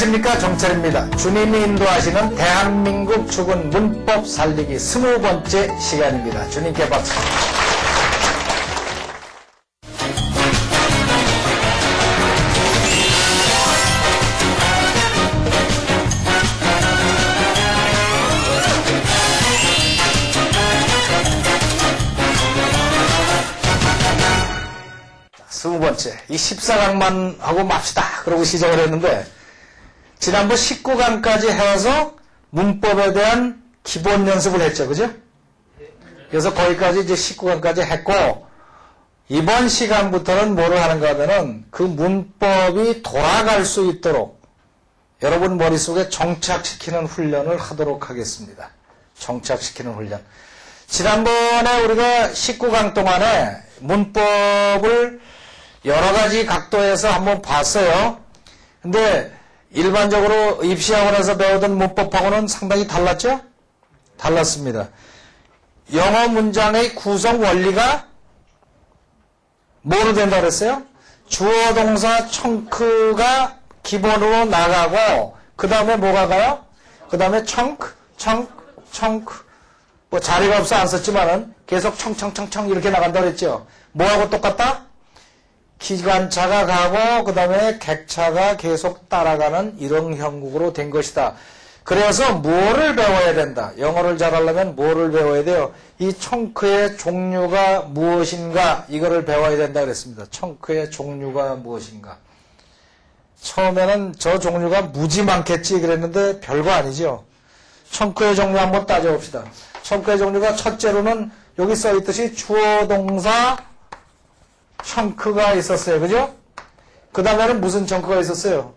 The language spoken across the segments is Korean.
안녕하십니까, 정철입니다. 주님이 인도하시는 대한민국 죽은 문법 살리기 20번째 시간입니다. 주님께 박수. 자, 20번째. 이 14강만 하고 맙시다. 그러고 시작을 했는데, 지난번 19강까지 해서 문법에 대한 기본 연습을 했죠. 그죠? 그래서 거기까지 이제 19강까지 했고, 이번 시간부터는 뭐를 하는가 하면은 그 문법이 돌아갈 수 있도록 여러분 머릿속에 정착시키는 훈련을 하도록 하겠습니다. 정착시키는 훈련. 지난번에 우리가 19강 동안에 문법을 여러 가지 각도에서 한번 봤어요. 근데 일반적으로 입시학원에서 배우던 문법하고는 상당히 달랐죠? 달랐습니다. 영어 문장의 구성 원리가 뭐로 된다고 그랬어요? 주어, 동사, 청크가 기본으로 나가고 그 다음에 뭐가 가요? 그 다음에 청크. 뭐 자리가 없어 안 썼지만은 계속 청청청청 이렇게 나간다고 그랬죠? 뭐하고 똑같다? 기관차가 가고 그 다음에 객차가 계속 따라가는 이런 형국으로 된 것이다. 그래서 뭐를 배워야 된다. 영어를 잘하려면 뭐를 배워야 돼요? 이 청크의 종류가 무엇인가 이거를 배워야 된다 그랬습니다. 청크의 종류가 무엇인가. 처음에는 저 종류가 무지 많겠지 그랬는데 별거 아니죠. 청크의 종류 한번 따져봅시다. 청크의 종류가 첫째로는 여기 써있듯이 주어 동사 청크가 있었어요. 그죠? 그 다음에는 무슨 청크가 있었어요?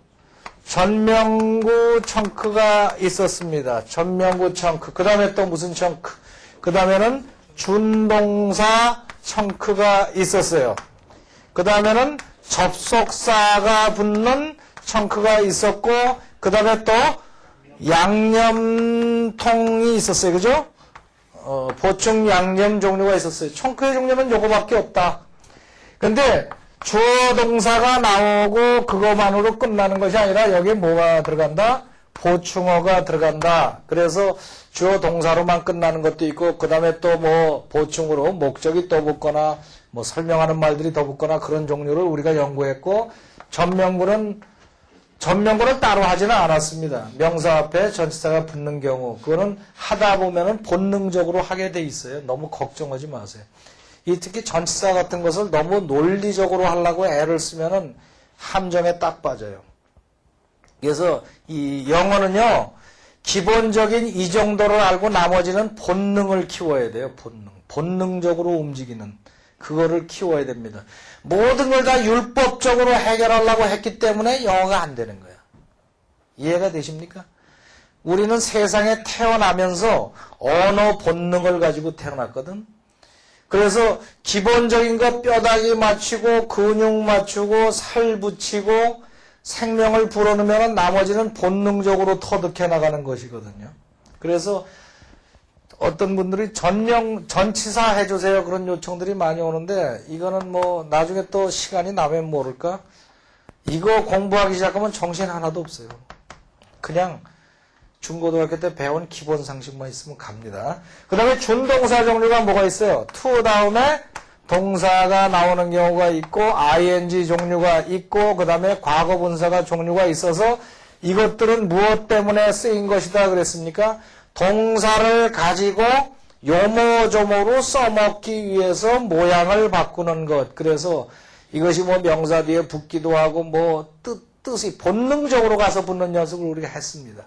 전명구 청크가 있었습니다. 전명구 청크. 그 다음에 또 무슨 청크? 그 다음에는 준동사 청크가 있었어요. 그 다음에는 접속사가 붙는 청크가 있었고, 그 다음에 또 양념통이 있었어요. 그죠? 보충 양념 종류가 있었어요. 청크의 종류는 요거밖에 없다. 근데 주어 동사가 나오고 그것만으로 끝나는 것이 아니라 여기에 뭐가 들어간다? 보충어가 들어간다. 그래서 주어 동사로만 끝나는 것도 있고 그 다음에 또 뭐 보충으로 목적이 또 붙거나 뭐 설명하는 말들이 더 붙거나 그런 종류를 우리가 연구했고 전명구는 따로 하지는 않았습니다. 명사 앞에 전치사가 붙는 경우 그거는 하다 보면은 본능적으로 하게 돼 있어요. 너무 걱정하지 마세요. 이 특히 전치사 같은 것을 너무 논리적으로 하려고 애를 쓰면은 함정에 딱 빠져요. 그래서 이 영어는요, 기본적인 이 정도를 알고 나머지는 본능을 키워야 돼요. 본능적으로 움직이는 그거를 키워야 됩니다. 모든 걸 다 율법적으로 해결하려고 했기 때문에 영어가 안 되는 거야. 이해가 되십니까? 우리는 세상에 태어나면서 언어 본능을 가지고 태어났거든. 그래서 기본적인 거 뼈다귀 맞추고 근육 맞추고 살 붙이고 생명을 불어넣으면 나머지는 본능적으로 터득해 나가는 것이거든요. 그래서 어떤 분들이 전치사 해주세요 그런 요청들이 많이 오는데 이거는 뭐 나중에 또 시간이 나면 모를까? 이거 공부하기 시작하면 정신 하나도 없어요. 그냥 중고등학교 때 배운 기본 상식만 있으면 갑니다. 그 다음에 준동사 종류가 뭐가 있어요? to 다음에 동사가 나오는 경우가 있고 ing 종류가 있고 그 다음에 과거분사가 종류가 있어서 이것들은 무엇 때문에 쓰인 것이다 그랬습니까? 동사를 가지고 요모조모로 써먹기 위해서 모양을 바꾸는 것. 그래서 이것이 뭐 명사 뒤에 붙기도 하고 뭐 뜻이 본능적으로 가서 붙는 연습을 우리가 했습니다.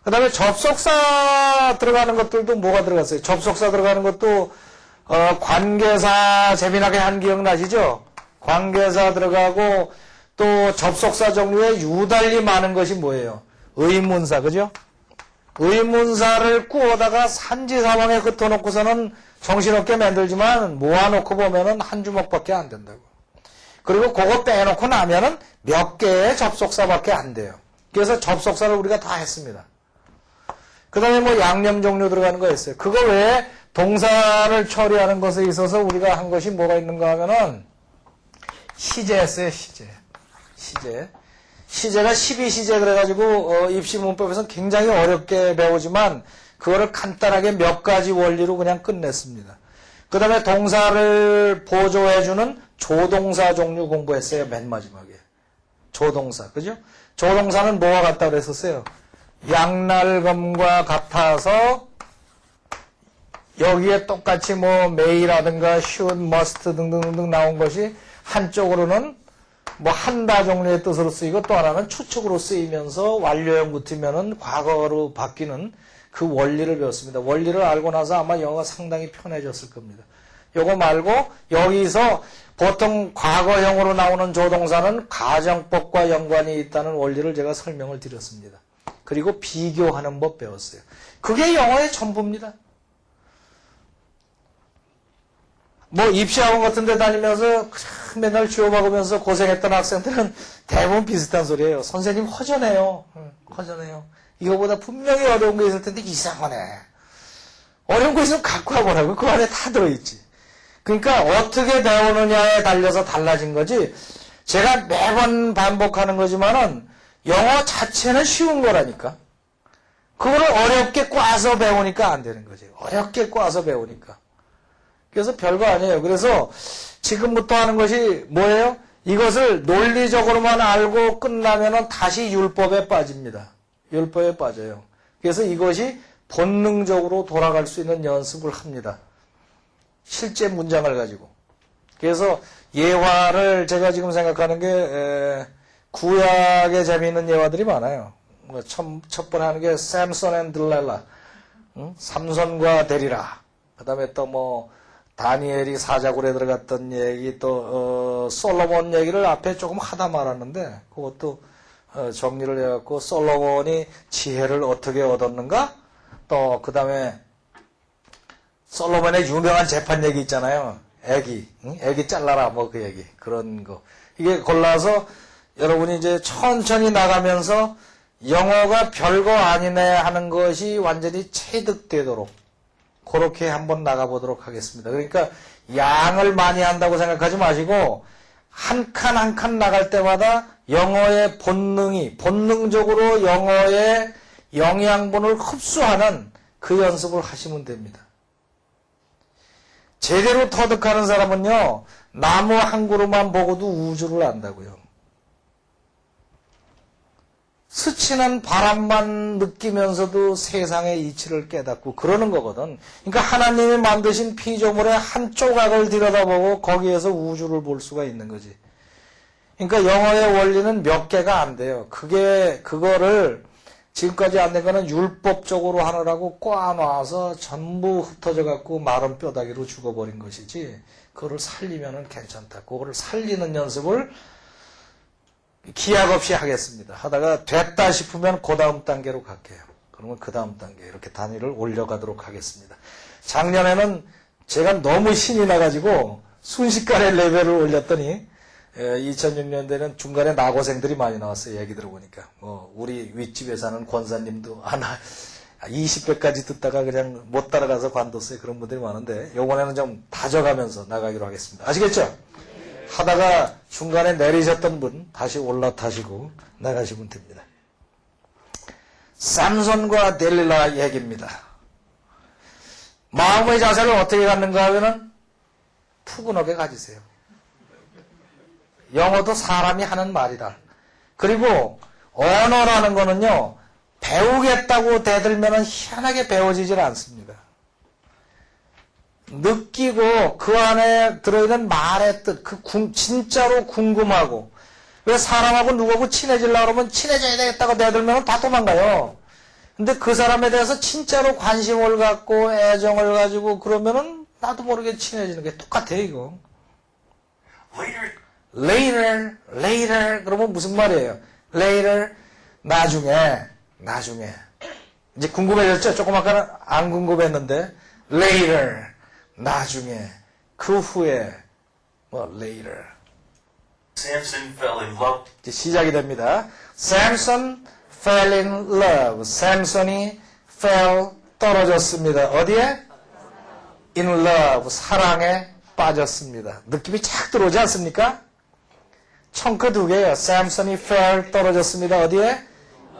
그 다음에 접속사 들어가는 것들도 뭐가 들어갔어요? 접속사 들어가는 것도 관계사 재미나게 한 기억나시죠? 관계사 들어가고 또 접속사 종류에 유달리 많은 것이 뭐예요? 의문사, 그죠? 의문사를 꾸어다가 산지사방에 흩어놓고서는 정신없게 만들지만 모아놓고 보면은 한 주먹밖에 안 된다고. 그리고 그거 빼놓고 나면은 몇 개의 접속사밖에 안 돼요. 그래서 접속사를 우리가 다 했습니다. 그 다음에 뭐 양념 종류 들어가는 거 있어요. 그거 외에 동사를 처리하는 것에 있어서 우리가 한 것이 뭐가 있는가 하면은 시제 했어요, 시제. 시제가 12시제 그래가지고 입시문법에서는 굉장히 어렵게 배우지만 그거를 간단하게 몇 가지 원리로 그냥 끝냈습니다. 그 다음에 동사를 보조해주는 조동사 종류 공부했어요. 맨 마지막에. 조동사. 그죠? 조동사는 뭐와 같다 그랬었어요? 양날검과 같아서 여기에 똑같이 뭐 may라든가 should, must 등등등 나온 것이 한쪽으로는 뭐 한다 종류의 뜻으로 쓰이고 또 하나는 추측으로 쓰이면서 완료형 붙으면은 과거로 바뀌는 그 원리를 배웠습니다. 원리를 알고 나서 아마 영어가 상당히 편해졌을 겁니다. 요거 말고 여기서 보통 과거형으로 나오는 조동사는 가정법과 연관이 있다는 원리를 제가 설명을 드렸습니다. 그리고 비교하는 법 배웠어요. 그게 영어의 전부입니다. 뭐 입시학원 같은 데 다니면서 맨날 주워 먹으면서 고생했던 학생들은 대부분 비슷한 소리예요. 선생님 허전해요. 허전해요. 이거보다 분명히 어려운 거 있을 텐데 이상하네. 어려운 거 있으면 갖고 와보라고. 그 안에 다 들어있지. 그러니까 어떻게 배우느냐에 달려서 달라진 거지. 제가 매번 반복하는 거지만은 영어 자체는 쉬운 거라니까. 그거를 어렵게 꽈서 배우니까 안 되는 거지. 어렵게 꽈서 배우니까. 그래서 별거 아니에요. 그래서 지금부터 하는 것이 뭐예요? 이것을 논리적으로만 알고 끝나면은 다시 율법에 빠집니다. 율법에 빠져요. 그래서 이것이 본능적으로 돌아갈 수 있는 연습을 합니다. 실제 문장을 가지고. 그래서 예화를 제가 지금 생각하는 게 구약에 재미있는 예화들이 많아요. 첫 번에 하는 게 샘선 앤 들랄라, 삼손과 데리라. 그 다음에 또 뭐 다니엘이 사자굴에 들어갔던 얘기, 또 솔로몬 얘기를 앞에 조금 하다 말았는데 그것도 정리를 해갖고 솔로몬이 지혜를 어떻게 얻었는가? 또 그 다음에 솔로몬의 유명한 재판 얘기 있잖아요. 애기 잘라라 뭐 그 얘기, 그런 거. 이게 골라서 여러분이 이제 천천히 나가면서 영어가 별거 아니네 하는 것이 완전히 체득되도록 그렇게 한번 나가보도록 하겠습니다. 그러니까 양을 많이 한다고 생각하지 마시고 한 칸 한 칸 나갈 때마다 영어의 본능적으로 영어의 영양분을 흡수하는 그 연습을 하시면 됩니다. 제대로 터득하는 사람은요, 나무 한 그루만 보고도 우주를 안다고요. 스치는 바람만 느끼면서도 세상의 이치를 깨닫고 그러는 거거든. 그러니까 하나님이 만드신 피조물의 한 조각을 들여다보고 거기에서 우주를 볼 수가 있는 거지. 그러니까 영어의 원리는 몇 개가 안 돼요. 그거를 지금까지 안 된 거는 율법적으로 하느라고 꽈놔서 전부 흩어져 갖고 마른 뼈다귀로 죽어버린 것이지, 그거를 살리면은 괜찮다. 그거를 살리는 연습을 기약 없이 하겠습니다. 하다가 됐다 싶으면 그 다음 단계로 갈게요. 그러면 그 다음 단계 이렇게 단위를 올려가도록 하겠습니다. 작년에는 제가 너무 신이 나가지고 순식간에 레벨을 올렸더니 2006년대는 중간에 나고생들이 많이 나왔어요. 얘기 들어보니까. 우리 윗집에 사는 권사님도 20배까지 듣다가 그냥 못 따라가서 관뒀어요. 그런 분들이 많은데 요번에는 좀 다져가면서 나가기로 하겠습니다. 아시겠죠? 하다가 중간에 내리셨던 분 다시 올라타시고 나가시면 됩니다. 삼손과 델릴라 얘기입니다. 마음의 자세를 어떻게 갖는가 하면은 푸근하게 가지세요. 영어도 사람이 하는 말이다. 그리고 언어라는 거는요, 배우겠다고 대들면은 희한하게 배워지질 않습니다. 느끼고 그 안에 들어있는 말의 뜻, 진짜로 궁금하고. 왜 사람하고 누구하고 친해지려고 그러면 친해져야 되겠다고 대들면 다 도망가요. 근데 그 사람에 대해서 진짜로 관심을 갖고 애정을 가지고 그러면은 나도 모르게 친해지는 게 똑같아요, 이거. Later. 그러면 무슨 말이에요? Later, 나중에. 이제 궁금해졌죠? 조금 아까는 안 궁금했는데. Later, 나중에. 그 후에. later. Samson fell in love. 이제 시작이 됩니다. Samson fell in love. 샘손이 fell, 떨어졌습니다. 어디에? In love, 사랑에 빠졌습니다. 느낌이 착 들어오지 않습니까? 청크 두 개예요. 샘슨이 fell 떨어졌습니다. 어디에?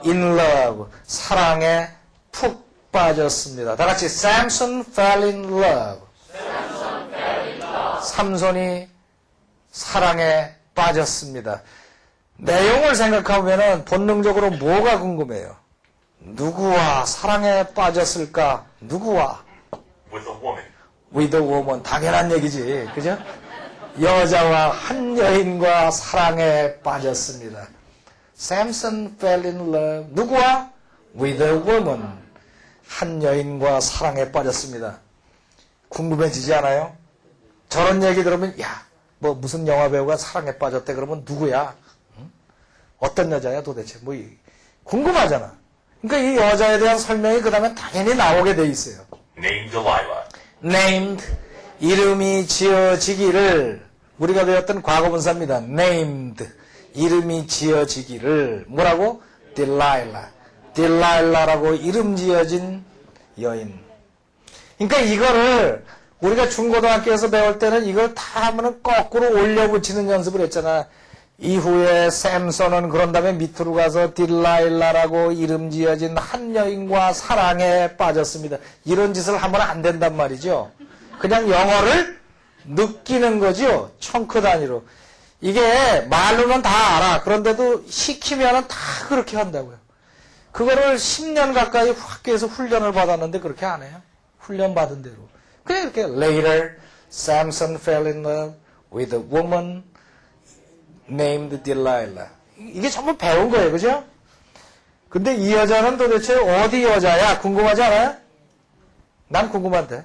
in love. 사랑에 푹 빠졌습니다. 다 같이 Samson fell in love. 삼손이 사랑에 빠졌습니다. 내용을 생각하면은 본능적으로 뭐가 궁금해요? 누구와 사랑에 빠졌을까? 누구와? with a woman. with a woman. 당연한 얘기지. 그죠? 여자와 한 여인과 사랑에 빠졌습니다. Samson fell in love. 누구와? with a woman. 한 여인과 사랑에 빠졌습니다. 궁금해지지 않아요? 저런 얘기 들으면 야, 뭐 무슨 영화 배우가 사랑에 빠졌대 그러면 누구야? 응? 어떤 여자야 도대체? 뭐 궁금하잖아. 그러니까 이 여자에 대한 설명이 그 다음에 당연히 나오게 돼 있어요. Named Delilah. named, 이름이 지어지기를, 우리가 배웠던 과거분사입니다. named, 이름이 지어지기를, 뭐라고? Delilah. Delilah라고 이름 지어진 여인. 그러니까 이거를 우리가 중고등학교에서 배울 때는 이걸 다 하면은 거꾸로 올려붙이는 연습을 했잖아. 이후에 샘선은 그런 다음에 밑으로 가서 딜라일라라고 이름 지어진 한 여인과 사랑에 빠졌습니다. 이런 짓을 하면 안 된단 말이죠. 그냥 영어를 느끼는 거죠. 청크 단위로. 이게 말로는 다 알아. 그런데도 시키면은 다 그렇게 한다고요. 그거를 10년 가까이 학교에서 훈련을 받았는데 그렇게 안 해요. 훈련 받은 대로. 그냥 이렇게 later Samson fell in love with a woman named Delilah. 이게 전부 배운 거예요. 그죠? 근데 이 여자는 도대체 어디 여자야? 궁금하지 않아요? 난 궁금한데.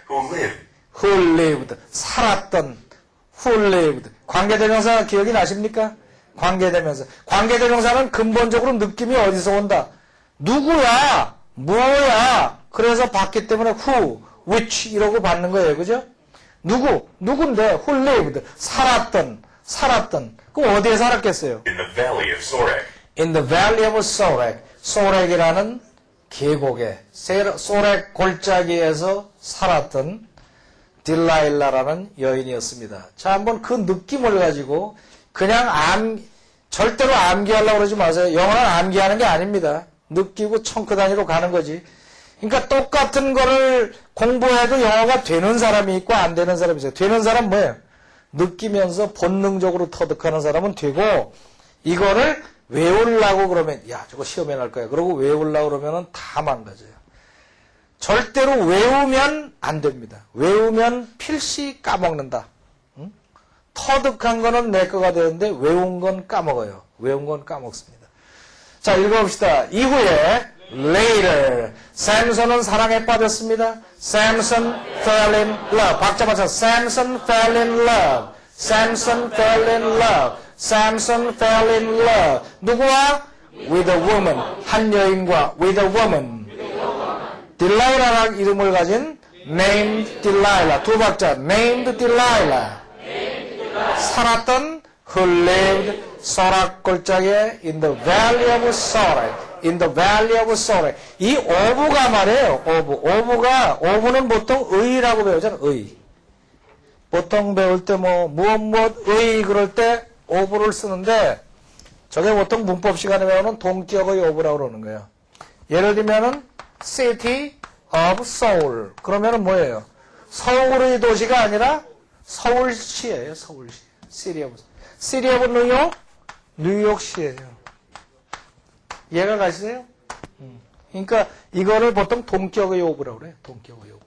Who lived. Who lived. 살았던. Who lived. 관계대명사 기억이 나십니까? 관계대명사. 관계대명사는 근본적으로 느낌이 어디서 온다? 누구야? 뭐야? 그래서 받기 때문에 who, which 이러고 받는 거예요. 그죠? 누군데? Who lived. 살았던. 그럼 어디에 살았겠어요? In the valley of Sorek. In the valley of Sorek. 소렉이라는 계곡에, 소렉 골짜기에서 살았던 딜라일라라는 여인이었습니다. 자, 한번 그 느낌을 가지고 그냥 절대로 암기하려고 그러지 마세요. 영어는 암기하는 게 아닙니다. 느끼고 청크 단위로 가는 거지. 그러니까 똑같은 거를 공부해도 영어가 되는 사람이 있고 안 되는 사람이 있어요. 되는 사람 뭐예요? 느끼면서 본능적으로 터득하는 사람은 되고, 이거를 외우려고 그러면 야 저거 시험에 날 거야. 그러고 외우려고 그러면은 다 망가져요. 절대로 외우면 안 됩니다. 외우면 필시 까먹는다. 응? 터득한 거는 내 거가 되는데 외운 건 까먹어요. 외운 건 까먹습니다. 자, 읽어봅시다. 이후에 later 샘선은 사랑에 빠졌습니다. Samson fell in love. 박자 맞춰. Samson fell in love. Samson fell in love. Samson fell in love. 누구와? With a woman. 한 여인과 with a woman. 딜라일라라는 이름을 가진 named Delilah. 두 박자. named Delilah. 살았던 who lived 소락 골짜기에 in the valley of Sorek. in the valley of Sorek. 이 오브가 말이에요. 오브는 보통 의라고 배우잖아요. 의. 보통 배울 때 무엇 의 그럴 때 오브를 쓰는데 저게 보통 문법 시간에 배우는 동격의 오브라고 그러는 거예요. 예를 들면은 City of Seoul. 그러면은 뭐예요? 서울의 도시가 아니라 서울시예요. 서울시. City of New York? 뉴욕시예요. 이해가 가시세요? 그러니까 이거를 보통 동격의 오브라고 그래요. 동격의 오브.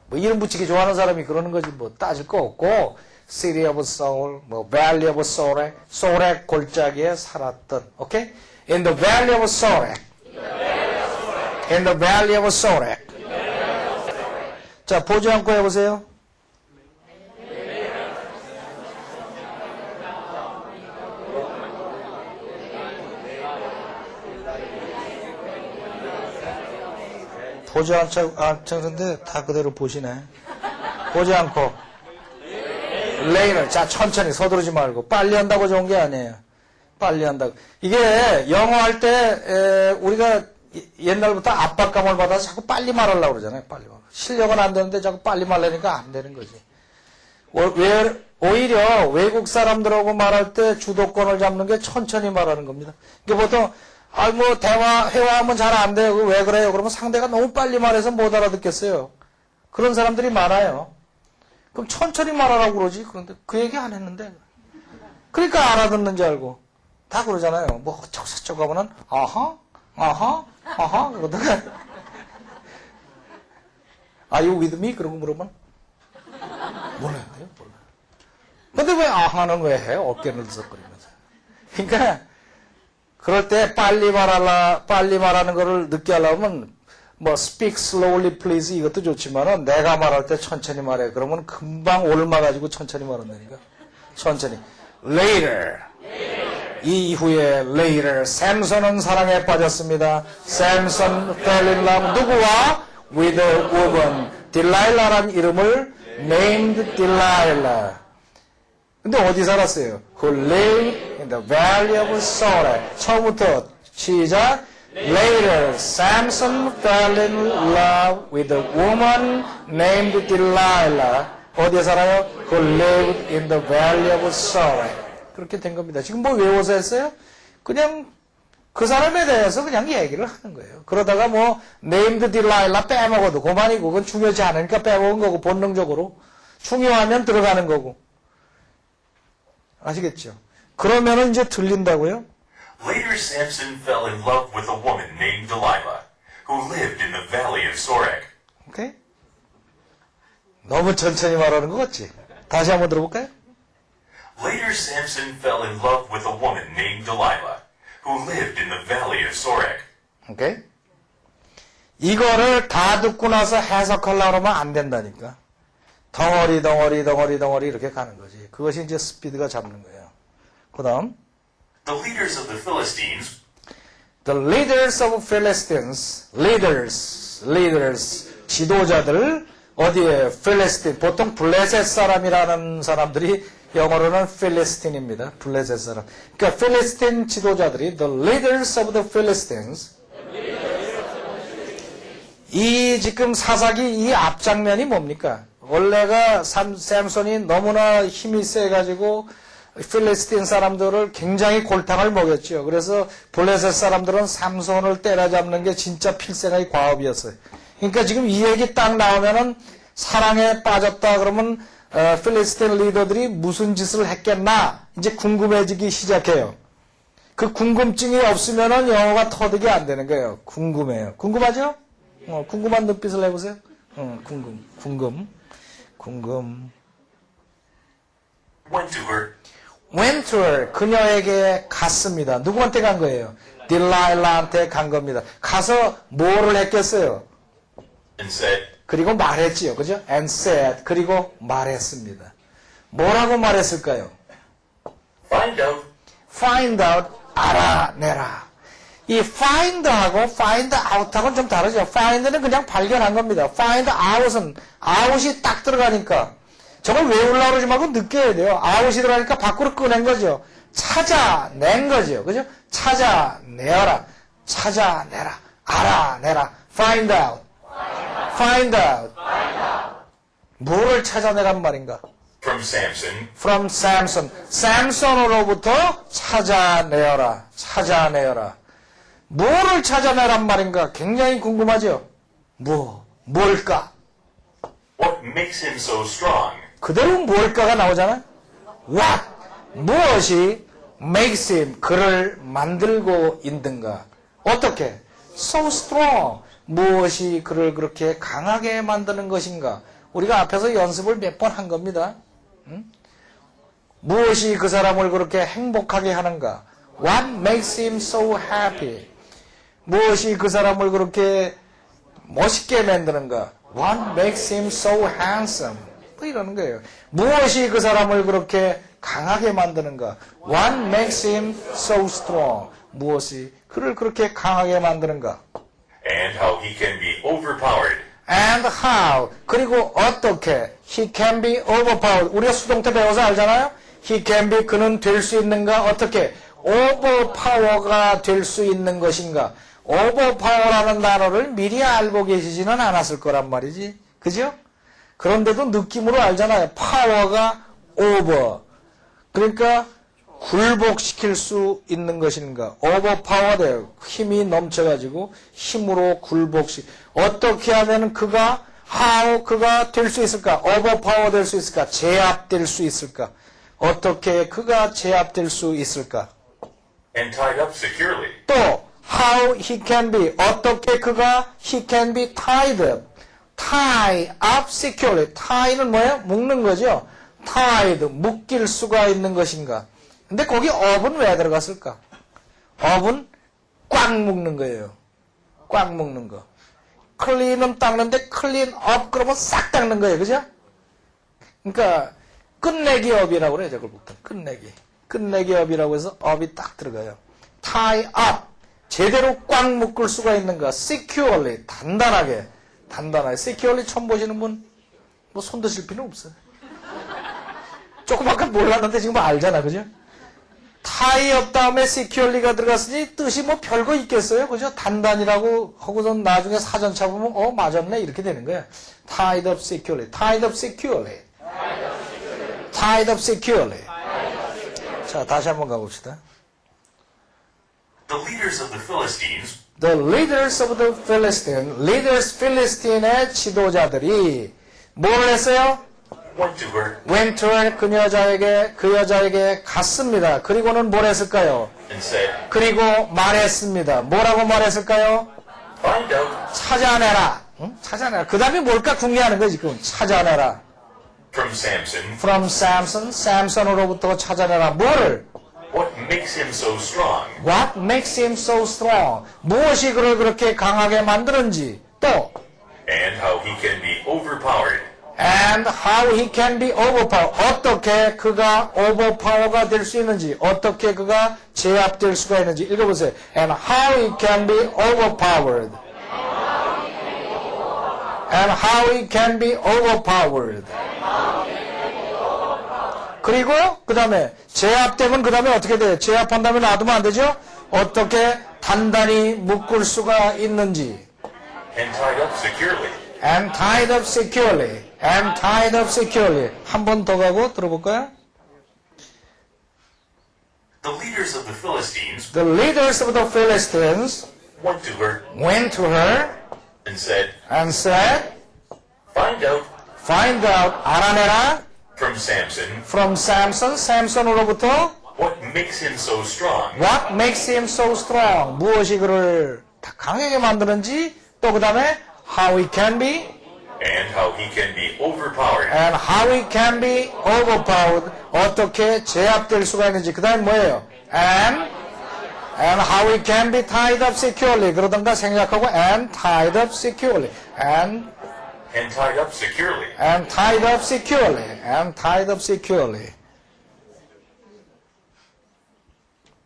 뭐 이름 붙이기 좋아하는 사람이 그러는 거지 뭐 따질 거 없고 City of Seoul, Valley of Sorek, 소렉 골짜기에 살았던. 오케이? In the Valley of Sorek. In the Valley of Sorek. 자, 보지 않고 해보세요. 보지 않는데 다 그대로 보시네. 보지 않고. later. 자, 천천히 서두르지 말고. 빨리 한다고 좋은 게 아니에요. 빨리 한다고. 이게 영어 할 때 우리가 옛날부터 압박감을 받아서 자꾸 빨리 말하려고 그러잖아요. 빨리 말. 실력은 안 되는데 자꾸 빨리 말하니까 안 되는 거지. 오히려 외국 사람들하고 말할 때 주도권을 잡는 게 천천히 말하는 겁니다. 이게 보통 회화하면 잘 안 돼요. 왜 그래요? 그러면 상대가 너무 빨리 말해서 못 알아듣겠어요. 그런 사람들이 많아요. 그럼 천천히 말하라고 그러지. 그런데 그 얘기 안 했는데. 그러니까 알아듣는 줄 알고. 다 그러잖아요. 뭐 어쩌고저쩌고 하면은 아하 그러다가 Are you with me? 그런 거 물으면 몰라요. 근데 왜 아하는 왜 해? 어깨를 들썩거리면서. 그러니까 그럴 때 빨리 말하는 거를 늦게 하려면 뭐 speak slowly please 이것도 좋지만은 내가 말할 때 천천히 말해. 그러면 금방 옮아가지고 천천히 말한다니까. 천천히. Later. 이후에 later. 샘선은 사랑에 빠졌습니다. 샘선 fell in love. 누구와? With a woman. 딜라일라라는 이름을 named Delilah. 근데 어디 살았어요? Who lived in the valley of Sorek. 처음부터 시작. Later, Samson fell in love with a woman named Delilah. 어디에 살아요? Who lived in the valley of Sorek. 그렇게 된 겁니다. 지금 뭐 외워서 했어요? 그냥 그 사람에 대해서 그냥 얘기를 하는 거예요. 그러다가 뭐 named Delilah 빼먹어도 그만이고 그건 중요하지 않으니까 빼먹은 거고 본능적으로. 중요하면 들어가는 거고. 아시겠죠? 그러면은 이제 들린다고요? Later, Samson fell in love with a woman named Delilah, who lived in the valley of Sorek. 오케이? 너무 천천히 말하는 것 같지? 다시 한번 들어볼까요? Later, Samson fell in love with a woman named Delilah, who lived in the valley of Sorek. 오케이? 이거를 다 듣고 나서 해석하려고 하면 안 된다니까. 덩어리 이렇게 가는 거지. 그것이 이제 스피드가 잡는 거예요. 그 다음. The leaders of the Philistines The leaders of Philistines. leaders. 지도자들. 어디에? 필리스틴. 보통 블레셋 사람이라는 사람들이 영어로는 필리스틴입니다. 블레셋 사람. 그러니까 필리스틴 지도자들이 The leaders of the Philistines. 이 지금 사사기 이 앞장면이 뭡니까? 원래가 샘손이 너무나 힘이 세가지고 필리스틴 사람들을 굉장히 골탕을 먹였죠. 그래서 블레셋 사람들은 삼손을 때려잡는 게 진짜 필생의 과업이었어요. 그러니까 지금 이 얘기 딱 나오면은 사랑에 빠졌다 그러면 필리스틴 리더들이 무슨 짓을 했겠나 이제 궁금해지기 시작해요. 그 궁금증이 없으면은 영어가 터득이 안 되는 거예요. 궁금해요. 궁금하죠? 궁금한 눈빛을 해보세요. 궁금. went to her. 그녀에게 갔습니다. 누구한테 간 거예요? 딜라일라한테 간 겁니다. 가서 뭐를 했겠어요? And said, 그리고 말했지요. 그죠? And said. 그리고 말했습니다. 뭐라고 말했을까요? Find out. 알아내라. 이 find하고 find out하고는 좀 다르죠. find는 그냥 발견한 겁니다. find out이 딱 들어가니까 저걸 외우려고 그러지 말고 느껴야 돼요. out이 들어가니까 밖으로 꺼낸 거죠. 찾아낸 거죠. 그죠? 찾아내라. 알아내라. find out. 뭐를 찾아내란 말인가? From Samson. 샘손으로부터 찾아내어라. 뭐를 찾아내란 말인가? 굉장히 궁금하죠? 뭘까? What makes him so strong? 그대로 뭘까가 나오잖아요? What? 무엇이 makes him 그를 만들고 있는가? 어떻게? So strong. 무엇이 그를 그렇게 강하게 만드는 것인가? 우리가 앞에서 연습을 몇 번 한 겁니다. 무엇이 그 사람을 그렇게 행복하게 하는가? What makes him so happy? 무엇이 그 사람을 그렇게 멋있게 만드는가? What makes him so handsome? 뭐 이러는 거예요. 무엇이 그 사람을 그렇게 강하게 만드는가? What makes him so strong? 무엇이 그를 그렇게 강하게 만드는가? And how he can be overpowered. And how 그리고 어떻게 he can be overpowered. 우리가 수동태 배워서 알잖아요. he can be 그는 될 수 있는가? 어떻게 overpower가 될 수 있는 것인가? overpower라는 단어를 미리 알고 계시지는 않았을 거란 말이지. 그죠? 그런데도 느낌으로 알잖아요. 파워가 over. 그러니까 굴복시킬 수 있는 것인가. overpower 돼요. 힘이 넘쳐가지고 힘으로 어떻게 하면 그가 how 그가 될 수 있을까? overpower 될 수 있을까? 제압될 수 있을까? 어떻게 그가 제압될 수 있을까? And tied up securely. 또 how he can be 어떻게 그가 he can be tied up. tie up securely. tie는 뭐예요? 묶는 거죠. tied 묶일 수가 있는 것인가. 근데 거기 up은 왜 들어갔을까? up은 꽉 묶는 거예요. 꽉 묶는 거. clean은 닦는데 clean up 그러면 싹 닦는 거예요. 그죠? 그러니까 끝내기 업이라고 그래요. 저걸 보통 끝내기 업이라고 해서 업이 딱 들어가요. tie up 제대로 꽉 묶을 수가 있는가. securely 단단하게 securely 처음 보시는 분 뭐 손 드실 필요는 없어요. 조금밖에 몰랐는데 지금 알잖아. 그죠? tie up 다음에 securely가 들어갔으니 뜻이 뭐 별거 있겠어요. 그죠? 단단이라고 하고선 나중에 사전 찾아보면 맞았네 이렇게 되는 거야. tied up securely. 자, 다시 한번 가봅시다. The leaders of the Philistines The leaders of the Philistines, 필리스틴의 지도자들이 뭘 했어요? went to her went to her, 그 여자에게 갔습니다. 그리고는 뭘 했을까요? and said, 그리고 말했습니다. 뭐라고 말했을까요? find out 찾아내라. 응? 찾아내라. 그 다음에 뭘까 궁리하는 거지, 지금. 찾아내라. from Samson From Samson, samson으로부터 찾아내라. 뭐를? what makes him so strong, What makes him so strong? 무엇이 그를 그렇게 강하게 만드는지. 또, and how he can be overpowered. and how he can be overpowered. 어떻게 그가 overpower가 될 수 있는지, 어떻게 그가 제압될 수가 있는지 읽어보세요. And how he can be overpowered. And how he can be overpowered. 그리고 그 다음에 제압되면 그 다음에 어떻게 돼요? 제압한 다음에 놔두면 안 되죠? 어떻게 단단히 묶을 수가 있는지. And tied up securely. And tied up securely. And tied up securely. 한 번 더 가고 들어볼까요? The leaders of the Philistines The leaders of the Philistines went to her went to her and said, and said, find out find out, 알아내라, from Samson from Samson, samson으로부터 what makes him so strong, what makes him so strong, 무엇이 그를 강하게 만드는지, 또 그 다음에 how he can be, and how he can be overpowered. and how he can be overpowered, 어떻게 제압될 수가 있는지, 그 다음에 뭐예요? and how he can be tied up securely, 그러던가 생략하고 and tied up securely, and tied up securely. tied up securely, and tied up securely.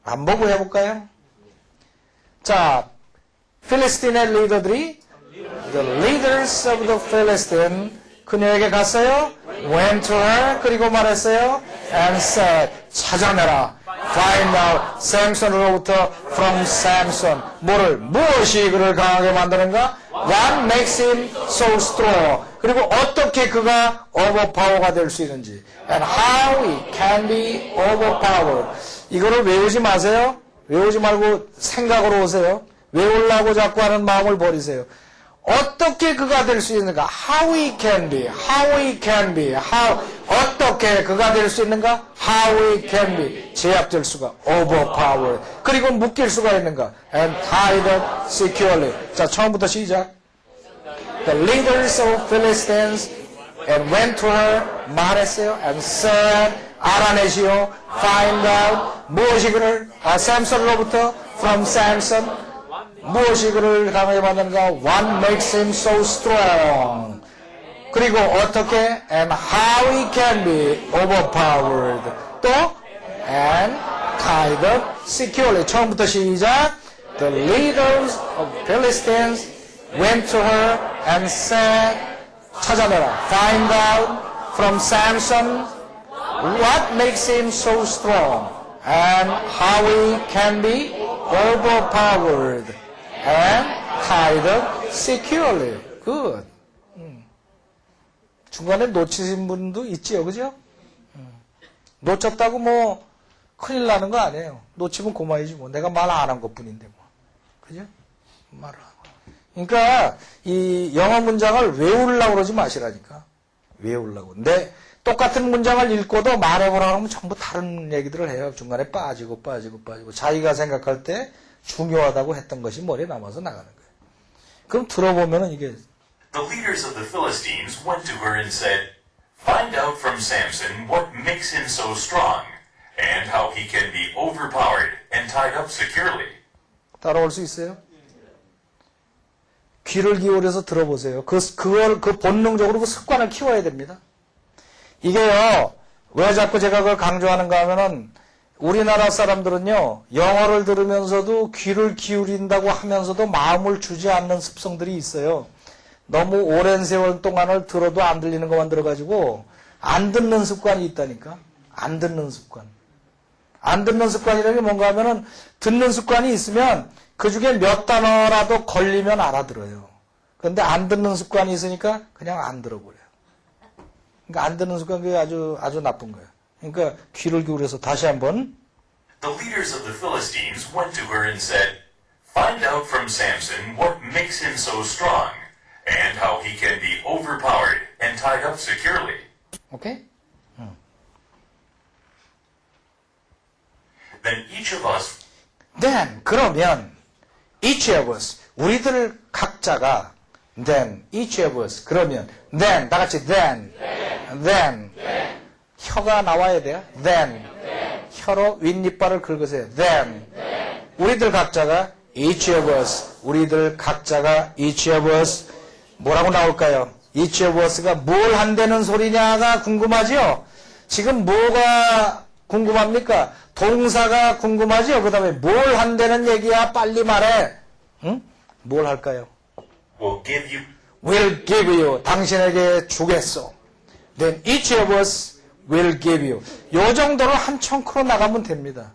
반복을 해볼까요? 자, 필리스틴의 리더들이 the leaders of the Philistine 그녀에게 갔어요. went to her 그리고 말했어요. and said 찾아내라. find out samson으로부터 from Samson 무엇이 그를 강하게 만드는가? what makes him so strong 그리고 어떻게 그가 overpower가 될 수 있는지 and how he can be overpowered 이거를 외우지 마세요. 외우지 말고 생각으로 오세요. 외우려고 자꾸 하는 마음을 버리세요. 어떻게 그가 될 수 있는가? How he can be, 어떻게 그가 될 수 있는가? How he can be, 제압될 수가, overpowered. 그리고 묶일 수가 있는가? And tied up securely. 자, 처음부터 시작. The leaders of Philistines and went to her, 말했어요. And said, 알아내시오. Find out, 무엇이 그를, 샘슨으로부터, from Samson, 무엇이 그를 강하게 만드는가? What makes him so strong? 그리고 어떻게? And how he can be overpowered. 또 and tied up securely. 처음부터 시작. The leaders of Philistines went to her and said, 찾아내라. Find out from Samson what makes him so strong and how he can be overpowered. And tied up securely. Good. 중간에 놓치신 분도 있지요, 그죠? 놓쳤다고 뭐 큰일 나는 거 아니에요. 놓치면 고마이지 뭐. 내가 말 안 한 것뿐인데 뭐. 그죠? 말을 안 하고. 그러니까 이 영어 문장을 외우려고 그러지 마시라니까. 외우려고. 근데 똑같은 문장을 읽고도 말해보라 하면 전부 다른 얘기들을 해요. 중간에 빠지고. 자기가 생각할 때 중요하다고 했던 것이 머리에 남아서 나가는 거예요. 그럼 들어보면은 이게 The leaders of the Philistines went to her and said, Find out from Samson what makes him so strong, and how he can be overpowered and tied up securely. 따라올 수 있어요? 귀를 기울여서 들어보세요. 그 본능적으로 그 습관을 키워야 됩니다. 이게요, 왜 자꾸 제가 그걸 강조하는가 하면은, 우리나라 사람들은요, 영어를 들으면서도 귀를 기울인다고 하면서도 마음을 주지 않는 습성들이 있어요. 너무 오랜 세월 동안을 들어도 안 들리는 것만 들어가지고, 안 듣는 습관이 있다니까? 안 듣는 습관. 안 듣는 습관이라는 게 뭔가 하면은, 듣는 습관이 있으면, 그 중에 몇 단어라도 걸리면 알아들어요. 그런데 안 듣는 습관이 있으니까 그냥 안 들어버려요. 그러니까 안 듣는 습관 그게 아주 나쁜 거예요. 그러니까 귀를 기울여서 다시 한번. The leaders of the Philistines went to her and said, Find out from Samson what makes him so strong, and how he can be overpowered and tied up securely. 오케이? Then each of us Then 그러면 each of us 우리들 각자가 then each of us 그러면 then 다 같이 then 혀가 나와야 돼요. then 혀로 윗니빨을 긁으세요. then 우리들 각자가 each of us 우리들 각자가 each of us 뭐라고 나올까요? each of us가 뭘 한다는 소리냐가 궁금하지요? 지금 뭐가 궁금합니까? 동사가 궁금하지요? 그 다음에 뭘 한다는 얘기야? 빨리 말해. 응? 뭘 할까요? will give you will give you. 당신에게 주겠소. Then each of us will give you. 요 정도로 한 청크로 나가면 됩니다.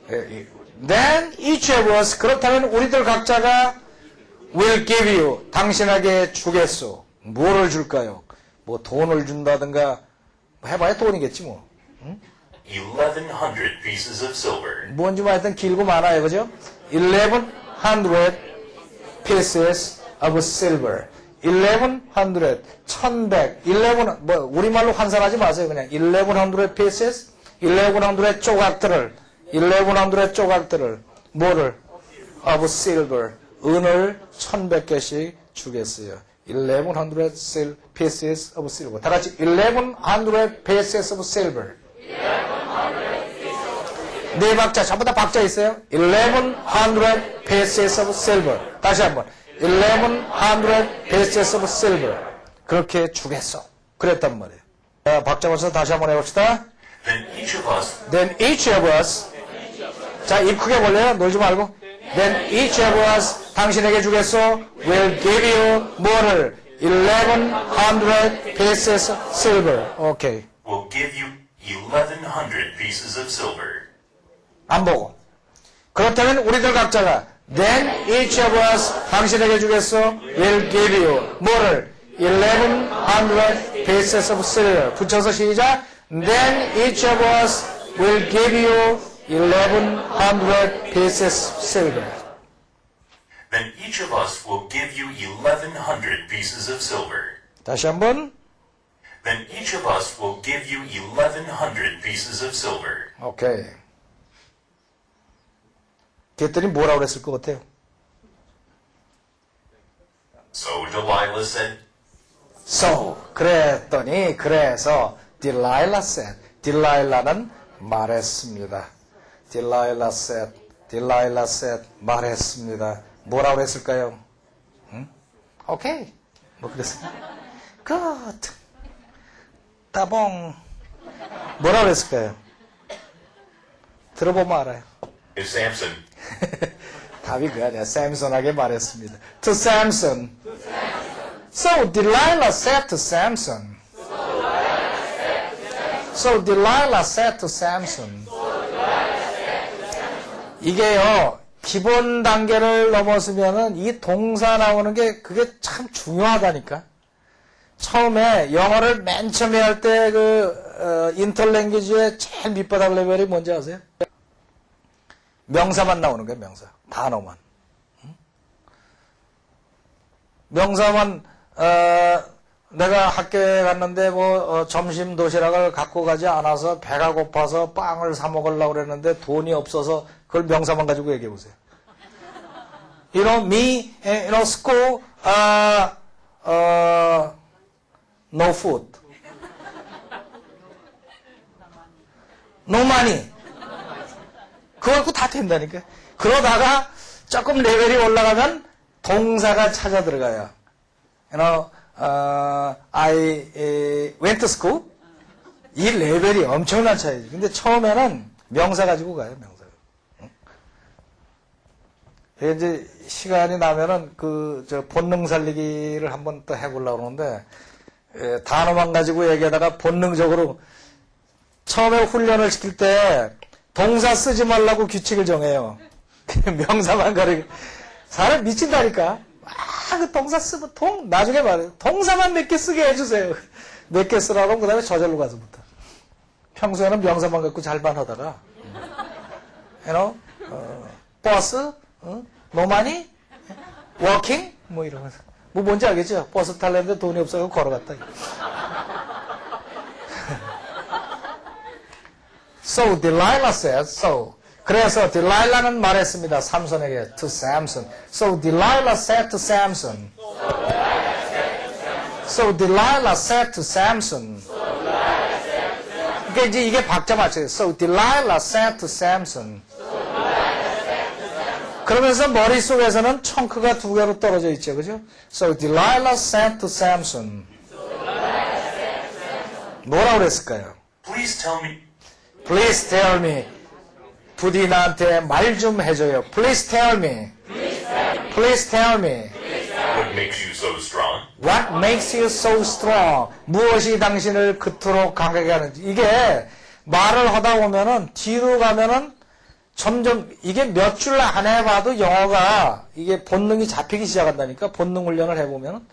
Then each of us. 그렇다면 우리들 각자가 will give you. 당신에게 주겠소. 뭐를 줄까요? 뭐 돈을 준다든가 해봐야 돈이겠지 뭐. 1,100 pieces of silver. 뭔지 뭐 하여튼 길고 많아요. 그죠? 1,100 pieces of silver. 1,100, 1,100, 11, 뭐, 우리말로 환산하지 마세요. 그냥 1,100 pieces, 1,100 조각들을, 뭐를? of silver. 은을 1,100개씩 주겠어요. 1,100 pieces of silver. 다 같이 1,100 pieces of silver. 네 박자, 전부 다 박자 있어요. 1,100 pieces of silver. 다시 한번. 1,100 pieces of silver. 그렇게 주겠어. 그랬단 말이에요. 자, 박자 벌써 다시 한번 해봅시다. Then each of us Then each of us. 자, 입 크게 벌려요. 놀지 말고. Then each of us. 당신에게 주겠어. Will give you 뭐를? 1,100 pieces of silver. 오케이. will give you 1,100 pieces of silver. 안 보고. 그렇다면 우리들 각자가 Then each of us 당신에게 주겠어 will give you 뭐를 1,100 pieces of silver 붙여서 시작 Then each of us will give you 1,100 pieces of silver Then each of us will give you 1,100 pieces of silver. 다시 한번 Then each of us will give you 1,100 pieces of silver. 오케이 그랬더니 뭐라고 그랬을 것 같아요? So Delilah said, So 그랬더니 그래서 Delilah said 딜라일라는 말했습니다. Delilah said 말했습니다. 뭐라고 했을까요? 응? 오케이 뭐 그랬어요? Good 따봉 뭐라고 했을까요? 들어보면 알아요. If Samson 답이 그 아니야. 샘손에게 말했습니다. To Samson. So Delilah said to Samson. So Delilah said to Samson. 이게요. 기본 단계를 넘었으면은 이 동사 나오는 게 그게 참 중요하다니까. 처음에 영어를 맨 처음에 할 때 그 인터랭귀지의 제일 밑바닥 레벨이 뭔지 아세요? 명사만 나오는 거예요, 명사. 단어만. 명사만, 내가 학교에 갔는데 점심 도시락을 갖고 가지 않아서 배가 고파서 빵을 사 먹으려고 그랬는데 돈이 없어서 그걸 명사만 가지고 얘기해 보세요. School, no food. No money. 그거 갖고 다 된다니까. 그러다가 조금 레벨이 올라가면 동사가 찾아 들어가요. I went to school. 이 레벨이 엄청난 차이지. 근데 처음에는 명사 가지고 가요, 명사. 이제 시간이 나면은 본능 살리기를 한번 또 해보려고 그러는데, 단어만 가지고 얘기하다가 본능적으로 처음에 훈련을 시킬 때 동사 쓰지 말라고 규칙을 정해요. 명사만 가리고. 사람 미친다니까. 그 동사 쓰면 나중에 말해요. 동사만 몇 개 쓰게 해주세요. 몇 개 쓰라고 하면 그 다음에 저절로 가서부터. 평소에는 명사만 갖고 잘만 하다가, 버스, 노마니, 워킹, 이러면서. 뭔지 알겠죠? 버스 탈랬는데 돈이 없어서 걸어갔다. So Delilah said, 그래서 딜라일라는 말했습니다. 삼손에게, to Samson. So Delilah said to Samson. So Delilah said to Samson. 그러니까 이제 이게 박자 맞춰요. So Delilah said to Samson. 그러면서 머릿속에서는 청크가 두 개로 떨어져 있죠. 그죠? So Delilah said to Samson. 뭐라고 그랬을까요? Please tell me. Please tell me. 부디 나한테 말 좀 해줘요. Please tell me. Please tell me. What makes you so strong? What makes you so strong? 무엇이 당신을 그토록 강하게 하는지. 이게 말을 하다 보면은 뒤로 가면은 점점 이게 몇 줄 안 해봐도 영어가 이게 본능이 잡히기 시작한다니까. 본능 훈련을 해보면은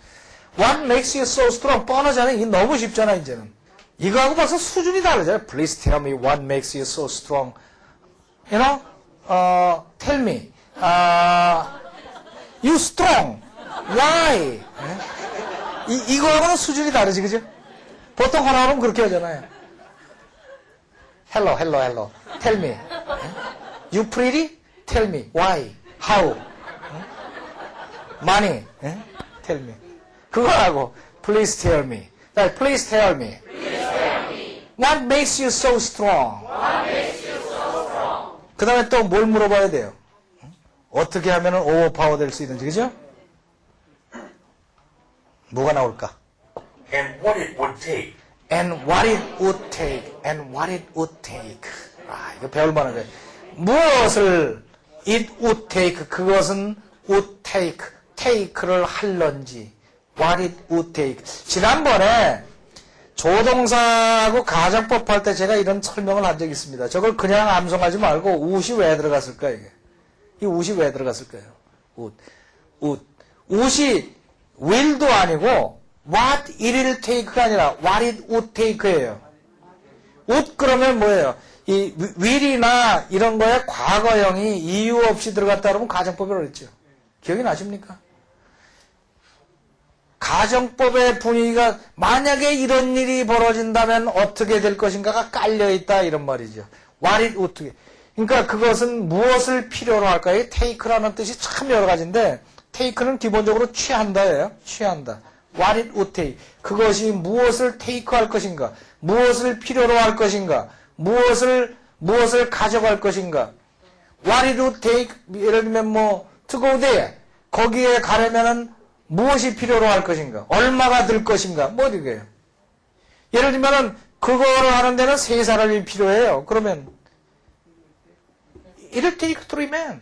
What makes you so strong? 뻔하잖아요. 이게 너무 쉽잖아 이제는. 이거하고 벌써 수준이 다르잖아요. Please tell me what makes you so strong. Tell me. You strong. Why? 이거하고는 수준이 다르지, 그죠? 보통 하나 하면 그렇게 하잖아요. Hello. Tell me. You pretty? Tell me. Why? How? Money? Tell me. 그거하고, please tell me. Please tell me. What makes you so strong? 그 다음에 또 뭘 물어봐야 돼요? 어떻게 하면 오버파워 될 수 있는지, 그죠? 뭐가 나올까? And what it would take. And what it would take. And what it would take. 이거 배울 만한 무엇을 it would take. 그것은 would take. take를 할런지. What it would take. 지난번에 조동사하고 가정법 할 때 제가 이런 설명을 한 적이 있습니다. 저걸 그냥 암송하지 말고 would 왜 들어갔을까 이게? 이 would 왜 들어갔을까요? would will도 아니고 what it will take가 아니라 what it would take예요. would 그러면 뭐예요? 이 will이나 이런 거에 과거형이 이유 없이 들어갔다 그러면 가정법이라고 그랬죠. 기억이 나십니까? 가정법의 분위기가 만약에 이런 일이 벌어진다면 어떻게 될 것인가가 깔려있다 이런 말이죠. What it would take. 그러니까 그것은 무엇을 필요로 할까요? take라는 뜻이 참 여러 가지인데 take는 기본적으로 취한다예요. 취한다. What it would take. 그것이 무엇을 take 할 것인가? 무엇을 필요로 할 것인가? 무엇을 가져갈 것인가? What it would take. 예를 들면 to go there. 거기에 가려면은 무엇이 필요로 할 것인가? 얼마가 들 것인가? 이게요. 예를 들면은 그거를 하는 데는 세 사람이 필요해요. 그러면 it'll take 3 men.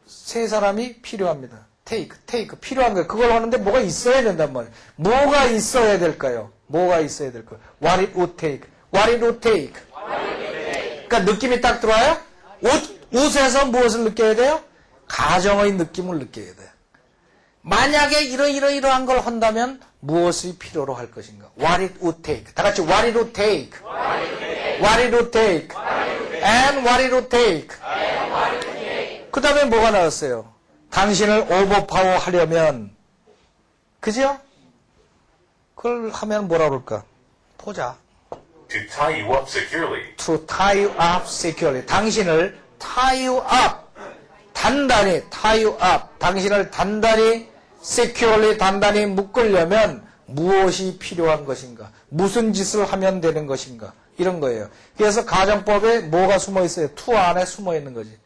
세 사람이 필요합니다. take 필요한 거예요. 그걸 하는데 뭐가 있어야 된단 말이에요. 뭐가 있어야 될까요? 뭐가 있어야 될까요? What it would take. What it would take. 그러니까 느낌이 딱 들어와요? 옷에서 무엇을 느껴야 돼요? 가정의 느낌을 느껴야 돼요. 만약에 이러이러한 걸 한다면 무엇이 필요로 할 것인가? What it would take. 다 같이 what it would take. What it would take. And what it would take. 그 다음에 뭐가 나왔어요? 당신을 오버파워 하려면, 그죠? 그걸 하면 뭐라 그럴까? 보자. To tie you up securely. To tie you up securely. 당신을 tie you up. 단단히 tie you up. 당신을 단단히 securely 단단히 묶으려면 무엇이 필요한 것인가? 무슨 짓을 하면 되는 것인가? 이런 거예요. 그래서 가정법에 뭐가 숨어 있어요? to 안에 숨어 있는 거지.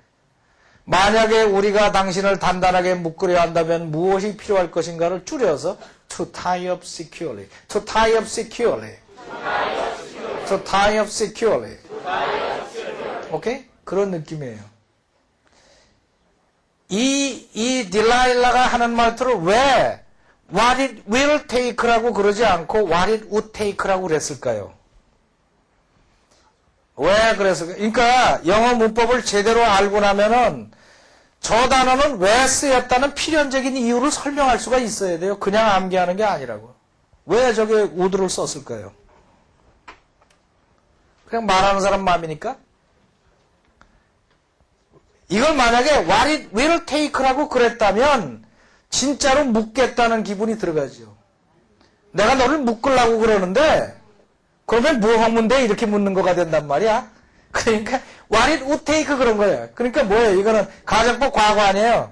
만약에 우리가 당신을 단단하게 묶으려 한다면 무엇이 필요할 것인가를 줄여서 to tie up securely. To tie up securely. To tie up securely. 오케이? 그런 느낌이에요. 이 딜라일라가 하는 말투를 왜 what it will take라고 그러지 않고 what it would take라고 그랬을까요? 왜 그랬을까요? 그러니까 영어 문법을 제대로 알고 나면은 저 단어는 왜 쓰였다는 필연적인 이유를 설명할 수가 있어야 돼요. 그냥 암기하는 게 아니라고. 왜 저게 would를 썼을까요? 그냥 말하는 사람 마음이니까? 이걸 만약에 what it will take라고 그랬다면 진짜로 묶겠다는 기분이 들어가죠. 내가 너를 묶으려고 그러는데 그러면 뭐 하면 돼? 이렇게 묻는 거가 된단 말이야. 그러니까 what it would take 그런 거예요. 그러니까 뭐예요? 이거는 가정법 과거 아니에요.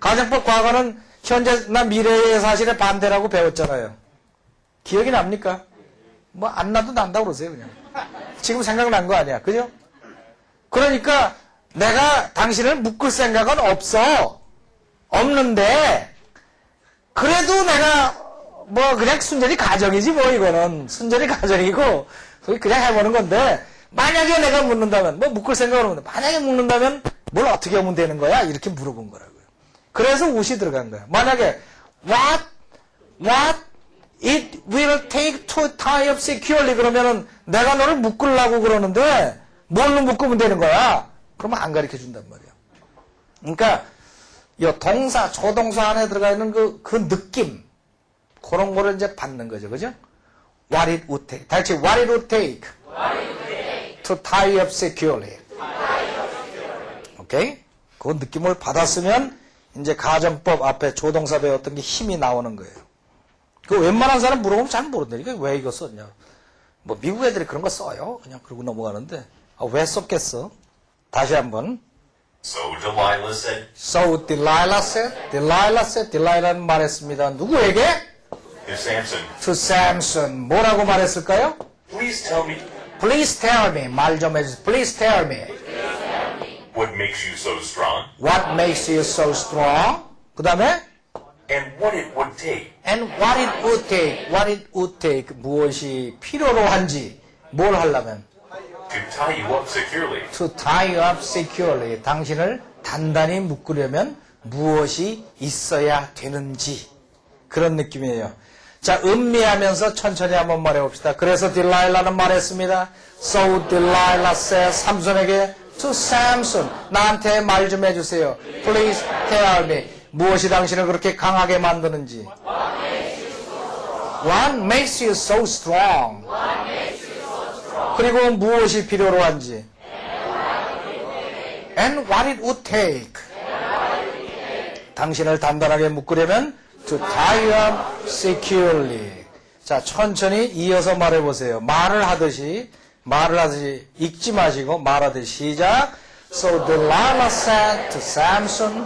가정법 과거는 현재나 미래의 사실에 반대라고 배웠잖아요. 기억이 납니까? 뭐 안 나도 난다고 그러세요 그냥. 지금 생각난 거 아니야. 그죠? 그러니까 내가 당신을 묶을 생각은 없는데 그래도 내가 뭐 그냥 순전히 가정이지 뭐 이거는 순전히 가정이고 그냥 해보는 건데 만약에 내가 묻는다면 뭐 묶을 생각은 없는데 만약에 묻는다면 뭘 어떻게 하면 되는 거야? 이렇게 물어본 거라고요. 그래서 우시 들어간 거야. 만약에 what it will take to tie up securely 그러면은 내가 너를 묶으려고 그러는데 뭘로 묶으면 되는 거야? 그러면 안 가르쳐 준단 말이야. 그러니까 이 동사, 조동사 안에 들어가 있는 그 느낌 그런 거를 이제 받는 거죠. 그죠? What it would take. 다시 what it would take. To tie up securely. 오케이? 그 느낌을 받았으면 이제 가정법 앞에 조동사 배웠던 게 힘이 나오는 거예요. 그 웬만한 사람 물어보면 잘 모른다니까 왜 이거 썼냐. 뭐 미국 애들이 그런 거 써요. 그냥 그러고 넘어가는데 왜 썼겠어? 다시 한번. So Delilah said. So Delilah said. Delilah said. Delilah는 말했습니다. 누구에게? To Samson. To Samson. 뭐라고 말했을까요? Please tell me Please tell me. 말 좀 해주세요. Please tell me. what makes you so strong What makes you so strong? 그 다음에 and what it would take And what it would take. What it would take. 무엇이 필요로 한지. 뭘 하려면? to tie you up securely. To tie you up securely. 당신을 단단히 묶으려면 무엇이 있어야 되는지. 그런 느낌이에요. 자, 음미하면서 천천히 한번 말해봅시다. 그래서 딜라일라는 말했습니다. So Delilah said, 삼손에게 to Samson, 나한테 말 좀 해주세요. Please tell me. 무엇이 당신을 그렇게 강하게 만드는지. What makes you so strong? 그리고 무엇이 필요로 한지. And what it would take. 당신을 단단하게 묶으려면 to tie you up securely. 자, 천천히 이어서 말해보세요. 말을 하듯이 읽지 마시고 말하듯이 시작. So Delilah said to Samson,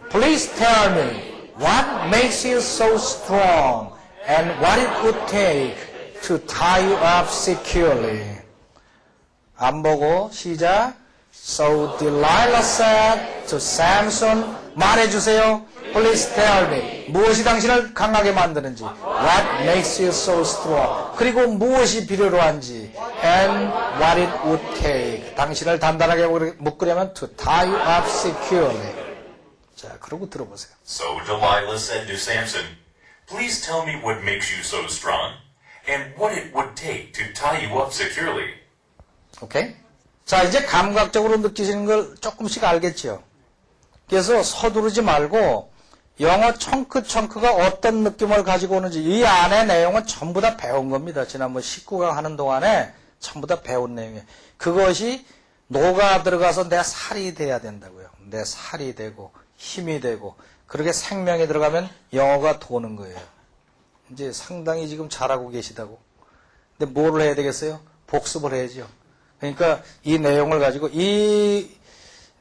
Please tell me what makes you so strong and what it would take to tie you up securely. 안 보고 시작. So Delilah said to Samson, 말해주세요. Please tell me. 무엇이 당신을 강하게 만드는지. What makes you so strong. 그리고 무엇이 필요로 한지. And what it would take. 당신을 단단하게 묶으려면 to tie you up securely. 자, 그러고 들어보세요. So Delilah said to Samson, Please tell me what makes you so strong and what it would take to tie you up securely. 오케이? 자, 이제 감각적으로 느끼시는 걸 조금씩 알겠죠? 그래서 서두르지 말고 영어 청크가 어떤 느낌을 가지고 오는지 이 안에 내용은 전부 다 배운 겁니다. 지난번 19강 하는 동안에 전부 다 배운 내용이에요. 그것이 녹아 들어가서 내 살이 돼야 된다고요. 내 살이 되고 힘이 되고 그렇게 생명이 들어가면 영어가 도는 거예요. 이제 상당히 지금 잘하고 계시다고. 근데 뭐를 해야 되겠어요? 복습을 해야죠. 그러니까 이 내용을 가지고 이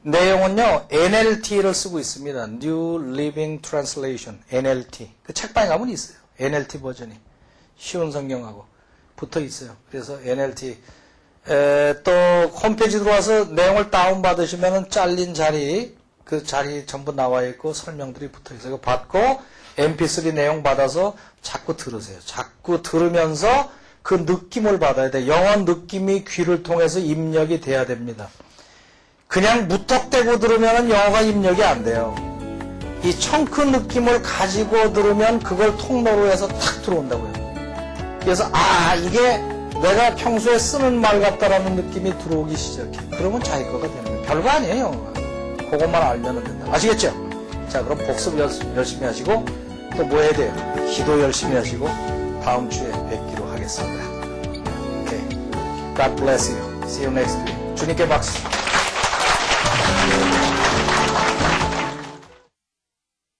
내용은요, NLT를 쓰고 있습니다. New Living Translation, NLT. 그 책방에 가면 있어요. NLT 버전이. 쉬운 성경하고 붙어 있어요. 그래서 NLT. 또 홈페이지 들어와서 내용을 다운받으시면 잘린 자리, 그 자리 전부 나와 있고 설명들이 붙어 있어요. 받고 MP3 내용 받아서 자꾸 들으세요. 자꾸 들으면서 그 느낌을 받아야 돼. 영어 느낌이 귀를 통해서 입력이 돼야 됩니다. 그냥 무턱대고 들으면 영어가 입력이 안 돼요. 이 청크 느낌을 가지고 들으면 그걸 통로로 해서 탁 들어온다고요. 그래서 이게 내가 평소에 쓰는 말 같다라는 느낌이 들어오기 시작해. 그러면 자기 거가 되는 거예요. 별거 아니에요, 영어가. 그것만 알면 된다. 아시겠죠? 자, 그럼 복습 열심히 하시고 또 뭐 해야 돼요? 기도 열심히 하시고 다음 주에 뵙기로 하겠습니다. 오케이. God bless you. See you next week. 주님께 박수.